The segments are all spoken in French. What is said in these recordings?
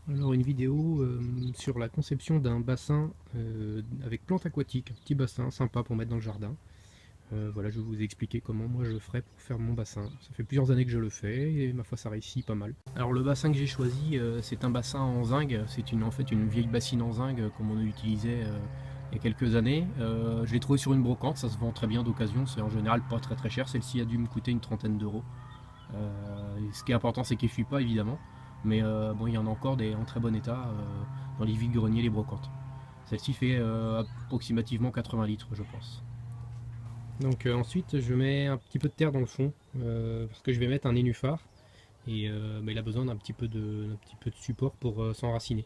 Alors une vidéo sur la conception d'un bassin avec plantes aquatiques, un petit bassin sympa pour mettre dans le jardin. Voilà, je vais vous expliquer comment moi je ferais pour faire mon bassin. Ça fait plusieurs années que je le fais et ma foi ça réussit pas mal. Alors le bassin que j'ai choisi, c'est un bassin en zinc, c'est en fait une vieille bassine en zinc comme on utilisait il y a quelques années. Je l'ai trouvé sur une brocante, ça se vend très bien d'occasion, c'est en général pas très très cher, celle-ci a dû me coûter une trentaine d'euros. Ce qui est important, c'est qu'il ne fuit pas, évidemment. Mais bon, il y en a encore des en très bon état dans les vides-greniers, les brocantes. Celle-ci fait approximativement 80 litres, je pense. Donc ensuite, je mets un petit peu de terre dans le fond, parce que je vais mettre un nénuphar. Et bah, il a besoin d'un petit peu de support pour s'enraciner.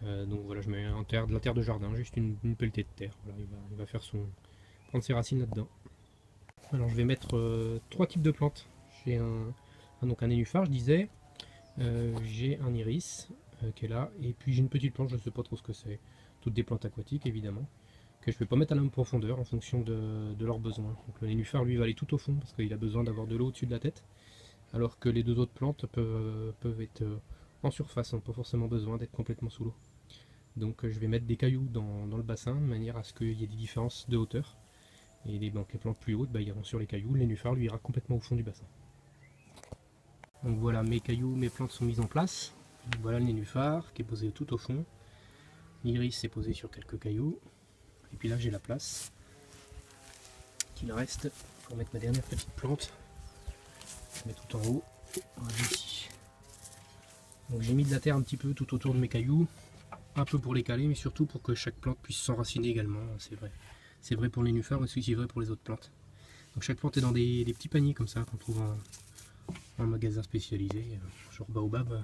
Donc voilà, je mets de la terre de jardin, juste une pelletée de terre. Voilà, il va prendre ses racines là-dedans. Alors je vais mettre trois types de plantes. J'ai donc un nénuphar, je disais. J'ai un iris qui est là, et puis j'ai une petite plante, je ne sais pas trop ce que c'est. Toutes des plantes aquatiques évidemment, que je ne vais pas mettre à la même profondeur en fonction de leurs besoins. Donc le nénuphar lui va aller tout au fond parce qu'il a besoin d'avoir de l'eau au-dessus de la tête, alors que les deux autres plantes peuvent être en surface, n'ont pas forcément besoin d'être complètement sous l'eau. Donc je vais mettre des cailloux dans le bassin de manière à ce qu'il y ait des différences de hauteur. Et les plantes plus hautes bah, iront sur les cailloux, le nénuphar lui ira complètement au fond du bassin. Donc voilà, mes cailloux, mes plantes sont mises en place. Voilà le nénuphar qui est posé tout au fond. L'iris est posé sur quelques cailloux. Et puis là j'ai la place qu'il reste pour mettre ma dernière petite plante. Je mets tout en haut. Voilà, ici. Donc j'ai mis de la terre un petit peu tout autour de mes cailloux. Un peu pour les caler, mais surtout pour que chaque plante puisse s'enraciner également. C'est vrai. C'est vrai pour le nénuphar, mais c'est aussi vrai pour les autres plantes. Donc chaque plante est dans des petits paniers comme ça qu'on trouve en magasin spécialisé, genre Baobab.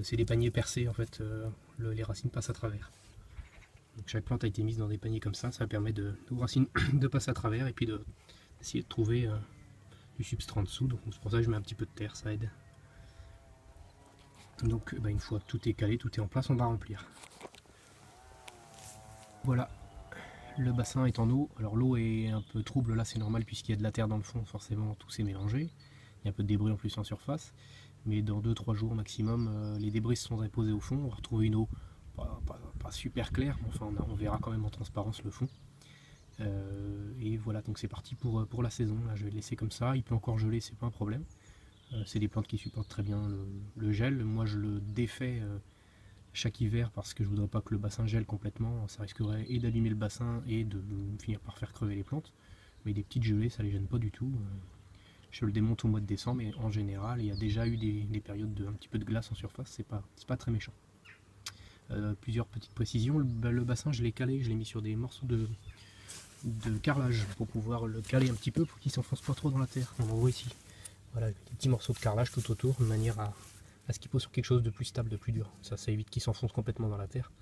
C'est des paniers percés en fait, les racines passent à travers. Donc chaque plante a été mise dans des paniers comme ça permet aux racines de passer à travers et puis d'essayer de trouver du substrat en dessous. Donc c'est pour ça que je mets un petit peu de terre, ça aide. Donc une fois que tout est calé, tout est en place, on va remplir. Voilà, le bassin est en eau. Alors l'eau est un peu trouble là, c'est normal puisqu'il y a de la terre dans le fond, forcément tout s'est mélangé. Il y a un peu de débris en plus en surface. Mais dans 2-3 jours maximum, les débris se sont déposés au fond. On va retrouver une eau pas super claire, mais enfin on verra quand même en transparence le fond. Et voilà, donc c'est parti pour la saison. Là, je vais le laisser comme ça. Il peut encore geler, c'est pas un problème. C'est des plantes qui supportent très bien le gel. Moi, je le défais chaque hiver parce que je voudrais pas que le bassin gèle complètement. Ça risquerait et d'allumer le bassin et de finir par faire crever les plantes. Mais des petites gelées, ça les gêne pas du tout. Je le démonte au mois de décembre et en général, il y a déjà eu des périodes un petit peu de glace en surface. C'est pas très méchant. Plusieurs petites précisions. Le bassin, je l'ai calé, je l'ai mis sur des morceaux de carrelage pour pouvoir le caler un petit peu pour qu'il s'enfonce pas trop dans la terre. On en voit ici. Voilà, des petits morceaux de carrelage tout autour de manière à ce qu'il pose sur quelque chose de plus stable, de plus dur. Ça évite qu'il s'enfonce complètement dans la terre.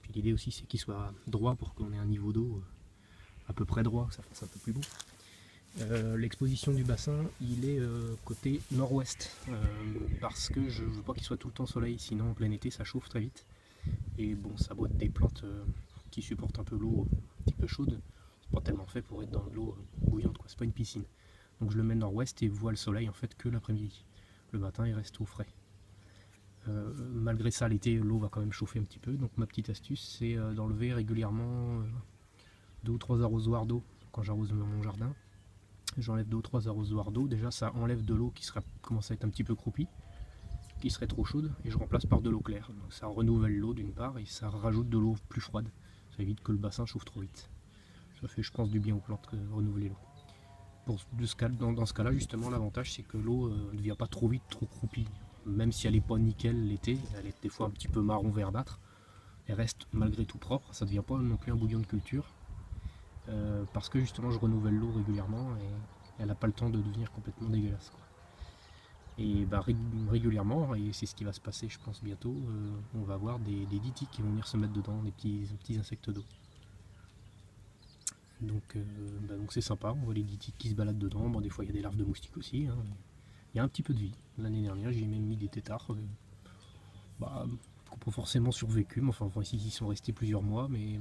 Puis l'idée aussi c'est qu'il soit droit pour qu'on ait un niveau d'eau à peu près droit, que ça fasse un peu plus beau. L'exposition du bassin, il est côté nord-ouest parce que je veux pas qu'il soit tout le temps soleil, sinon en plein été ça chauffe très vite. Et bon, ça botte des plantes qui supportent un peu l'eau un petit peu chaude. C'est pas tellement fait pour être dans de l'eau bouillante, quoi. C'est pas une piscine. Donc je le mets nord-ouest et voit le soleil en fait que l'après-midi. Le matin, il reste au frais. Malgré ça, l'été, l'eau va quand même chauffer un petit peu. Donc ma petite astuce, c'est d'enlever régulièrement 2 ou 3 arrosoirs d'eau quand j'arrose mon jardin. J'enlève 2 ou 3 arrosoirs d'eau. Déjà, ça enlève de l'eau qui commence à être un petit peu croupie, qui serait trop chaude, et je remplace par de l'eau claire. Donc ça renouvelle l'eau d'une part et ça rajoute de l'eau plus froide. Ça évite que le bassin chauffe trop vite. Ça fait, je pense, du bien aux plantes que renouveler l'eau. Dans ce cas-là, justement, l'avantage c'est que l'eau ne devient pas trop vite trop croupie. Même si elle n'est pas nickel l'été, elle est des fois un petit peu marron verdâtre, elle reste malgré tout propre. Ça ne devient pas non plus un bouillon de culture. Parce que justement, je renouvelle l'eau régulièrement et elle n'a pas le temps de devenir complètement dégueulasse, quoi. Et bah, régulièrement, et c'est ce qui va se passer je pense bientôt, on va avoir des ditiques qui vont venir se mettre dedans, des petits insectes d'eau. Donc c'est sympa, on voit les ditiques qui se baladent dedans. Bon, des fois il y a des larves de moustiques aussi, hein. Il y a un petit peu de vie. L'année dernière j'ai même mis des têtards, bah, qui n'ont pas forcément survécu, mais enfin ici ils sont restés plusieurs mois, mais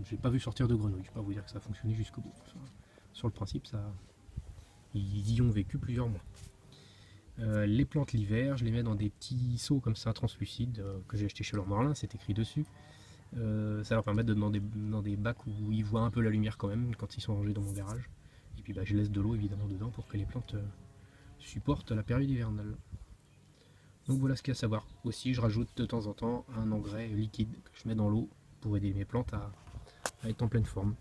j'ai pas vu sortir de grenouilles. Je ne peux pas vous dire que ça a fonctionné jusqu'au bout. Enfin, sur le principe, ils y ont vécu plusieurs mois. Les plantes l'hiver, je les mets dans des petits seaux comme ça translucides que j'ai acheté chez Leroy Merlin, c'est écrit dessus. Ça leur permet de dans des bacs où ils voient un peu la lumière quand même quand ils sont rangés dans mon garage. Et puis bah, je laisse de l'eau évidemment dedans pour que les plantes supportent la période hivernale. Donc voilà ce qu'il y a à savoir. Aussi, je rajoute de temps en temps un engrais liquide que je mets dans l'eau pour aider mes plantes à être en pleine forme.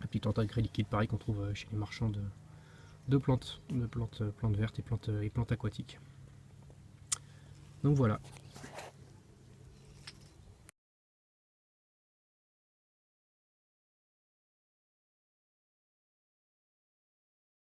Un petit engrais liquide pareil qu'on trouve chez les marchands de plantes, plantes vertes et plantes aquatiques. Donc voilà,